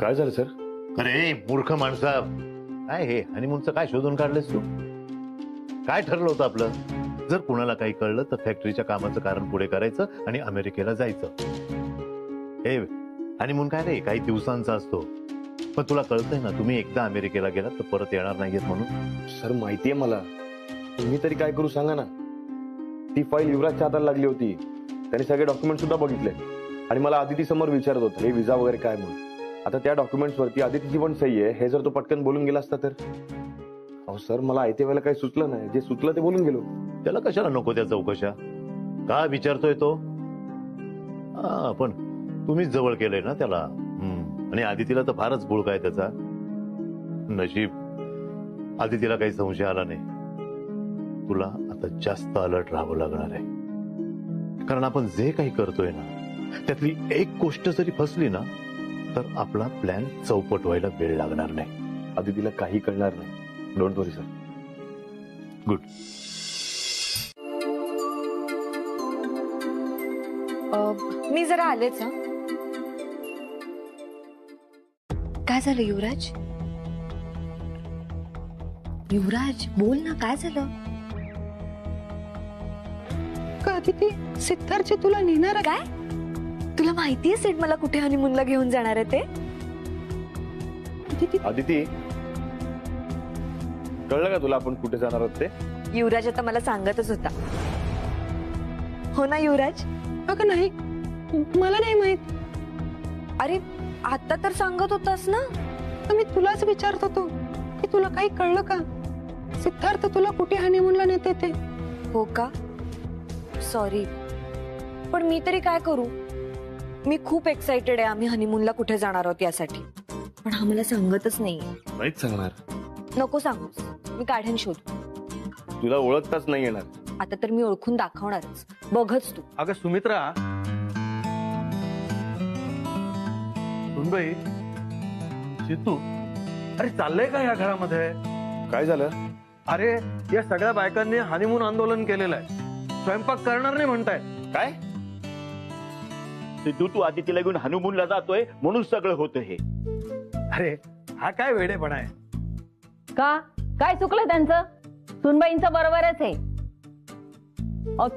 काय झालं सर? अरे मूर्ख माणसा, काय हे हनीमूनचं काय शोधून काढलंस तू? काय ठरलं होतं आपलं? जर कुणाला काही कळलं तर फॅक्टरीच्या कामाचं कारण पुढे करायचं आणि अमेरिकेला जायचं. हे हनीमून काय रे, काही दिवसांचा असतो. पण तुला कळतंय ना, तुम्ही एकदा अमेरिकेला गेलात तर परत येणार नाहीयेत म्हणून. सर माहितीये मला, तुम्ही तरी काय करू सांगा ना. ती फाईल युवराजच्या हाताला लागली होती. त्याने सगळे डॉक्युमेंट सुद्धा बघितले आणि मला आदिती समोर विचारत होता हे विजा वगैरे काय म्हणून. आता त्या डॉक्युमेंट्स वरती आदितीची पण सही आहे. हे जर तो पटकन बोलून गेला असता तर. अहो सर, मला ऐते वेळेला काही सुचलं नाही. जे सुचलं ते बोलून गेलो. त्याला कशाला नको त्या चौकशा? का विचारतोय तो? पण तुम्हीच जवळ केलंय ना त्याला. आणि आदितीला तर फारच बुळका आहे त्याचा. नशीब आदितीला काही संशय आला नाही. तुला आता जास्त अलर्ट राहावं लागणार आहे, कारण आपण जे काही करतोय ना त्यातली एक गोष्ट जरी फसली ना तर आपला प्लॅन चौपट व्हायला वेळ लागणार नाही. आदितीला काही कळणार नाही. Don't worry sir. गुड. मी जरा आलेच. काय झालं युवराज? युवराज बोल ना, काय झालं? आदिती, सिद्धार्थचे तुला नेणार काय? तुला माहितीये सेठ मला कुठे हनीमूनला घेऊन जाणार आहे ते? आदिती, कळलं का तुला आपण कुठे जाणार आहोत ते? युवराज आता मला सांगतच होता. हो ना युवराज? अगं नाही, मला नाही माहित. अरे आता तर सांगत होतास ना. मी तुलाच विचारत होतो की तुला काही कळलं का? सिद्धार्थ तुला कुठे हनीमूनला नेते ते? हो का? सॉरी, पण मी तरी काय करू? मी खूप एक्साइटेड आहे आम्ही हनीमूनला कुठे जाणार आहोत यासाठी, पण हा मला सांगतच नाहीये. नाहीच सांगणार. नको सांगूस, मी काढेन शोध. तुला ओळखताच नाही येणार. आता तर मी ओळखून दाखवणारच, बघच तू. अगं सुमित्रा, सुनबाई, सिद्धू, अरे चाललंय का या घरामध्ये? काय झालं? अरे या सगळ्या बायकांनी हनीमून आंदोलन केलेलं आहे. स्वयंपाक करणार नाही म्हणताय. काय सिद्धू, तू आदितीला घेऊन हनीमूनला जातोय म्हणून सगळं होतं हे. अरे हा काय वेडेपणा आहे? का काय चुकलं त्यांचं? सुनबाईंचं बरोबरच आहे.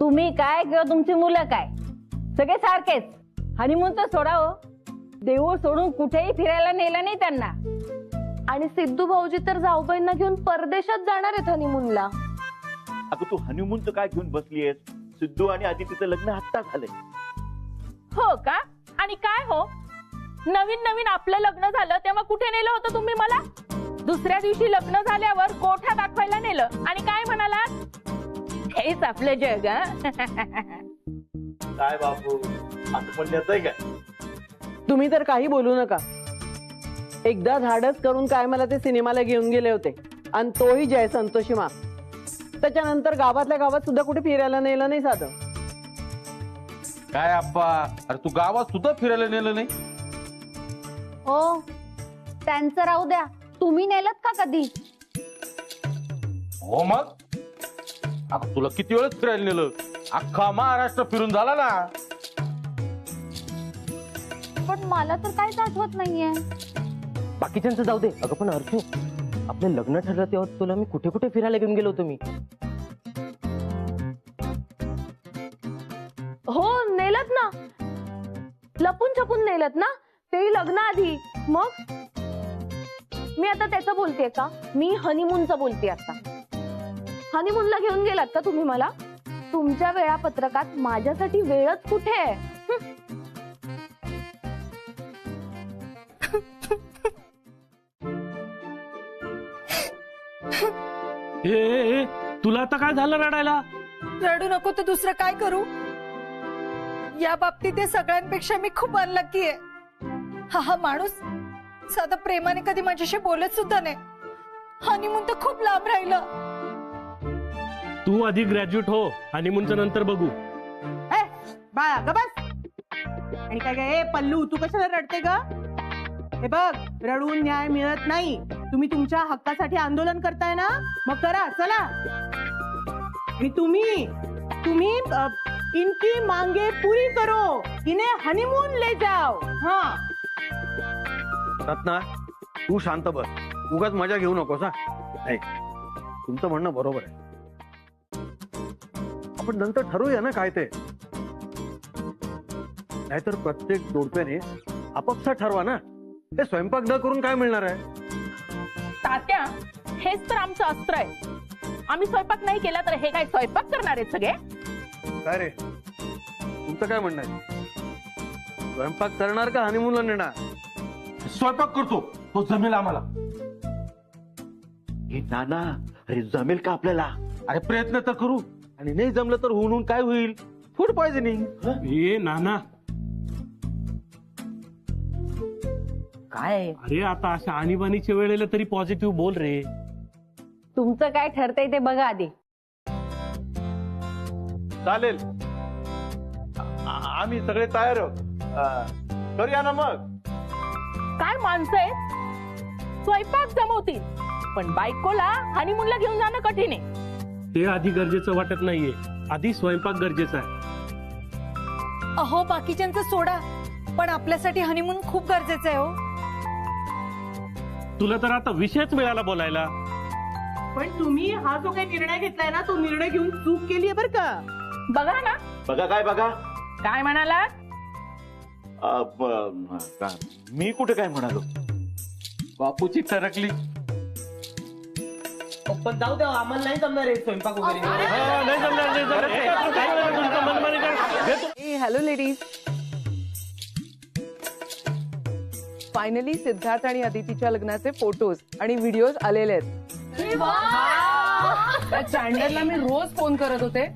तुम्ही काय किंवा तुमची मुलं काय सगळे सारखेच. हनीमून तर सोडावं, देऊळ सोडून कुठेही फिरायला नेलं नाही त्यांना. आणि सिद्धू भाऊजी तर जाऊबाईंना घेऊन परदेशात जाणार आहेत हनीमूनला. अगं तू हनीमूनचं काय घेऊन बसलीयस? सिद्धू आणि आदितीचं लग्न आत्ता झालंय. हो का? आणि काय हो, नवीन नवीन आपलं लग्न झालं तेव्हा कुठे नेलं होतं तुम्ही मला? दुसऱ्या दिवशी लग्न झाल्यावर कोठा दाखवायला नेलं आणि काय म्हणाला? हेच आपलं जग. काय बापू, असं म्हणण्याचं आहे काय? तुम्ही तर काही बोलू नका. एकदा धाडस करून काय मला ते सिनेमाला घेऊन गेले होते, आणि तोही जय संतोषी मा. त्याच्यानंतर गावातल्या गावात सुद्धा कुठे फिरायला नेलं नाही साधं. काय अप्पा, अरे तू गावात सुद्धा फिरायला नेलं नाही? हो, त्यांचं राहू द्या, तुम्ही नेलत का कधी? हो मग, अगं तुला किती वेळच फिरायला नेलं? अख्खा महाराष्ट्र फिरून झाला ना. पण मला तर काहीच आठवत नाहीये. बाकीच्यांचं जाऊ दे. अगं पण अर्जू, आपलं लग्न ठरलं तेव्हा तुला मी कुठे कुठे फिरायला घेऊन गेलो होतो मी. हो नेलत ना, लपून छपून नेलत ना, तेही लग्नाआधी. मग मी आता त्याचं बोलतेय का? मी हनीमूनचं बोलते. आता हनीमूनला घेऊन गेलात का तुम्ही मला? तुमच्या वेळापत्रकात माझ्यासाठी वेळच कुठे आहे? तुला आता काय झालं रडायला? रडू नको तर दुसरं काय करू? या बाबतीत हे सगळ्यांपेक्षा मी खूप अनलकी आहे. हा माणूस साधा प्रेमाने कधी माझ्याशी बोलत सुद्धा नाही. हनीमून तर खूप लांब राहिलं. तू आधी ग्रॅज्युएट हो, हनीमूनचं नंतर बघू. बाळा ग बस. आणि काय काय पल्लू, तू कशाला रडते ग? हे बघ, रडून न्याय मिळत नाही. तुम्ही तुमच्या हक्कासाठी आंदोलन करताय ना, मग करा, चला. आणि तुम्ही इनकी मांगे पूरी करो, इन्हें हनीमून ले जाओ. हाँ रत्ना तू शांत बस, उगाच मजा घेऊ नकोस हा. नाही, तुमचं म्हणणं बरोबर आहे. आपण नंतर ठरवूया ना काय ते. नाहीतर प्रत्येक जोडप्याने आपापसात ठरवा ना. ते स्वयंपाक न करून काय मिळणार आहे? तात्या, हेच तर आमचं अस्त्र आहे. आम्ही स्वयंपाक नाही केला तर हे काय स्वयंपाक करणार आहेत सगळे? काय रे, तुमचं काय म्हणणं आहे? स्वयंपाक करणार का हनीमूनला नेणार? स्वयंपाक करतो, तो जमेल आम्हाला. हे नाना, अरे जमेल का आपल्याला? अरे प्रयत्न तर करू, आणि नाही जमलं तर होऊन काय होईल? Food poisoning. ए नाना, काय अरे आता अशा आणीबाणीच्या वेळेला तरी पॉझिटिव्ह बोल रे. तुमचं काय ठरतंय ते बघा आधी. चालेल, आम्ही सगळे तयार आहोत. करूया ना मग. काय माणसं आहेत? स्वयंपाक जमवतील, पण बायकोला हनीमूनला घेऊन जाणं कठीण आहे. ते आधी गरजेचं वाटत नाहीये, आधी स्वयंपाक गरजेचा आहे. अहो बाकीच्यांचं सोडा, पण आपल्यासाठी हनीमून खूप गरजेचं आहे हो. तुला तर आता विषयच मिळाला बोलायला. पण तुम्ही हा जो काही निर्णय घेतलाय ना, तो निर्णय घेऊन चूक केली आहे बरं का. बघा ना. बघा काय बघा? काय म्हणाला? मी कुठे काय म्हणालो? बापूची टरकली. पण जाऊ द्या, आम्हाला नाही जमणार आहे स्वयंपाक वगैरे. नाही जमणार, नाही जमणार. तुमचं मनमानी करा. हॅलो लेडीज, फायनली सिद्धार्थ आणि अदितीच्या लग्नाचे फोटोज आणि व्हिडिओज आलेले आहेत. त्या चॅनलला मी रोज फोन करत होते,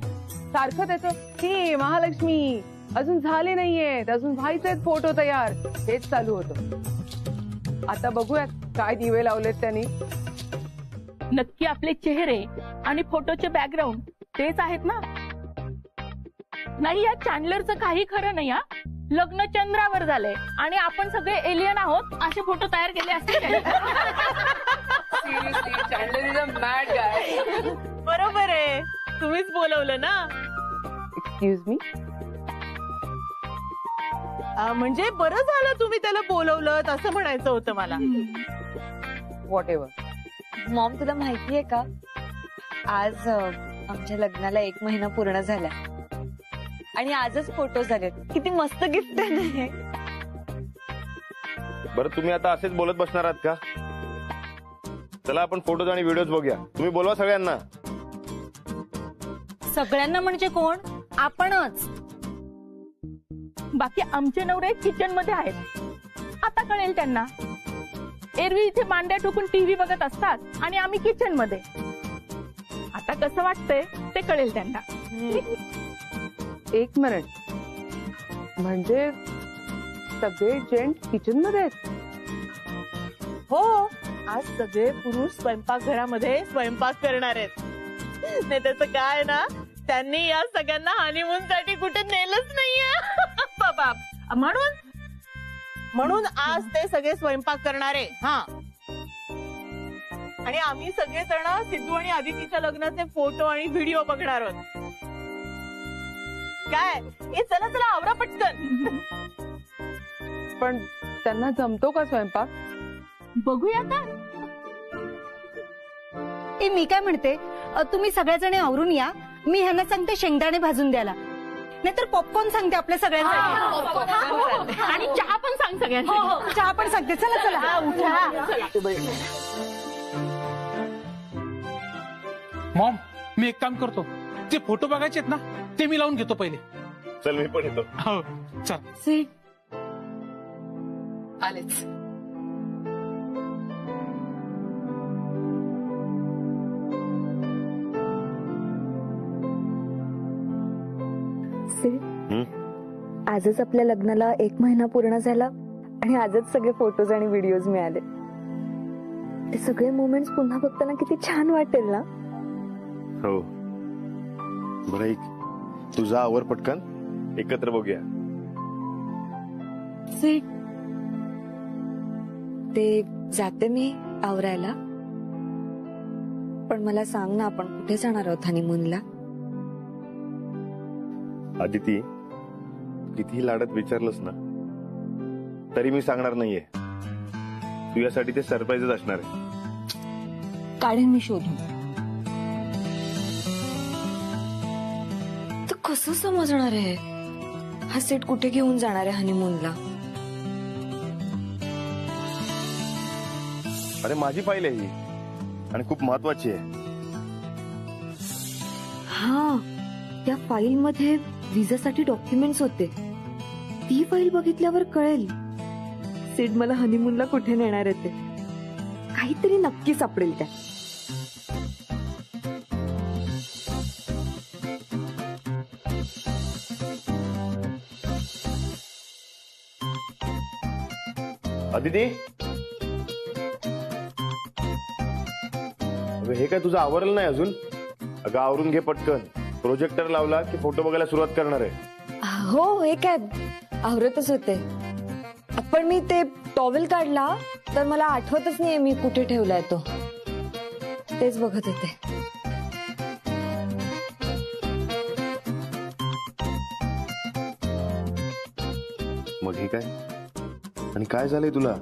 सारखं त्याचं हे महालक्ष्मी अजून झाले नाहीयेत, अजून व्हायचेत फोटो तयार, हेच चालू होतं. आता बघूयात काय दिवे लावलेत त्यांनी. नक्की आपले चेहरे आणि फोटोचे बॅकग्राऊंड तेच आहेत ना? नाही, या चॅनलरचं काही खरं नाही. हा, लग्न चंद्रावर झालंय आणि आपण सगळे एलियन आहोत असे फोटो तयार केले असतील. मॅड गाय. बरोबर आहे, तुम्हीच बोलवलं ना. Excuse me. म्हणजे बरं झालं तुम्ही त्याला बोलवलं, असं म्हणायचं होतं मला. What ever. मॉम, तुला माहितीये का, आज आमच्या लग्नाला 1 महिना पूर्ण झाला आणि आजच फोटो झालेत. किती मस्त गिफ्ट आहे. बरं, तुम्ही आता असेच बोलत बसणार आहात का? चला आपण फोटोज आणि व्हिडिओज बघूया. तुम्ही बोलवा सगळ्यांना. सगळ्यांना म्हणजे कोण? आपणच. बाकी आमचे नवरे किचन मध्ये आहेत. आता कळेल त्यांना. एरवी इथे मांड्या ठोकून टीव्ही बघत असतात आणि आम्ही किचन मध्ये. आता कसं वाटतंय ते कळेल त्यांना. 1 मिनिट, म्हणजे सगळे जेंट किचन मध्ये आहेत? हो, आज सगळे पुरुष स्वयंपाकघरामध्ये स्वयंपाक करणार आहेत. नाही त्याचं काय ना, त्यांनी या सगळ्यांना हनीमून साठी कुठे नेलंच नाहीये. बाबा, म्हणून आज ते सगळे स्वयंपाक करणारे. हा, आणि आम्ही सगळेजण सिद्धू आणि अदितीच्या लग्नाचे फोटो आणि व्हिडिओ बघणार आहोत. काय, ए चला चला आवरा पटकन. पण त्यांना जमतो का स्वयंपाक? बघूया का. मी काय म्हणते, तुम्ही सगळ्याजणी आवरून या. मी ह्यांना सांगते शेंगदाणे भाजून द्यायला, नाहीतर पॉपकॉर्न सांगते आपल्या सगळ्यांसाठी. आणि चहा पण सांग सगळ्यांना. चहा पण सांगते. चला चला उठा. मॉम, मी एक काम करतो, ते फोटो बघायचे आहेत ना, ते मी लावून घेतो पहिले. चल मी पण येतो. हो, चल. आलेच. आजच आपल्या लग्नाला 1 महिना पूर्ण झाला आणि आजच सगळे फोटोज आणि व्हिडिओज मिळाले. ते सगळे मोमेंट्स पुन्हा बघताना किती छान वाटेल ना. हो, बरं ऐक, तुझा आवर पटकन, एकत्र बघूया. ते जाते मी आवरायला, पण मला सांग ना, आपण कुठे जाणार आहोत हनीमूनला? अदिती, कितीही लाडत विचारलंस ना तरी मी सांगणार नाहीये. तुझ्यासाठी ते सरप्राईजच असणार आहे. काढेन मी शोधून. तर कसं समजणार आहे हा सेट कुठे घेऊन जाणार आहे हनीमूनला? अरे माझी फाईल आहे ही आणि खूप महत्वाची आहे. हा, त्या फाईल मध्ये विजासाठी डॉक्युमेंट्स होते. ती फाईल बघितल्यावर कळेल सिड मला हनीमूनला कुठे नेणार आहे ते. काहीतरी नक्की सापडेल त्या. अदिती, अगं हे काय तुझं आवरलं नाही अजून? अगं आवरून घे पटकन. प्रोजेक्टर लावला की फोटो बघायला सुरुवात करणार आहे. हो, हे काय आवरतच होते. पण मी ते टॉवेल काढला तर मला आठवतच नाहीये मी कुठे ठेवलाय तो. तेच बघत होते. मग हे काय आणि काय झालंय तुला?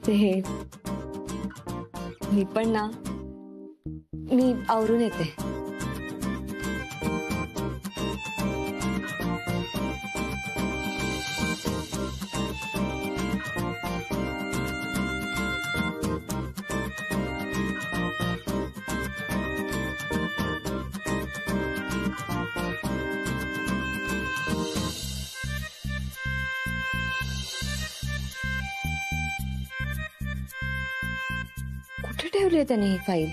ते मी पण ना, मी आवरून येते. कुठे ठेवली त्याने ही फाईल?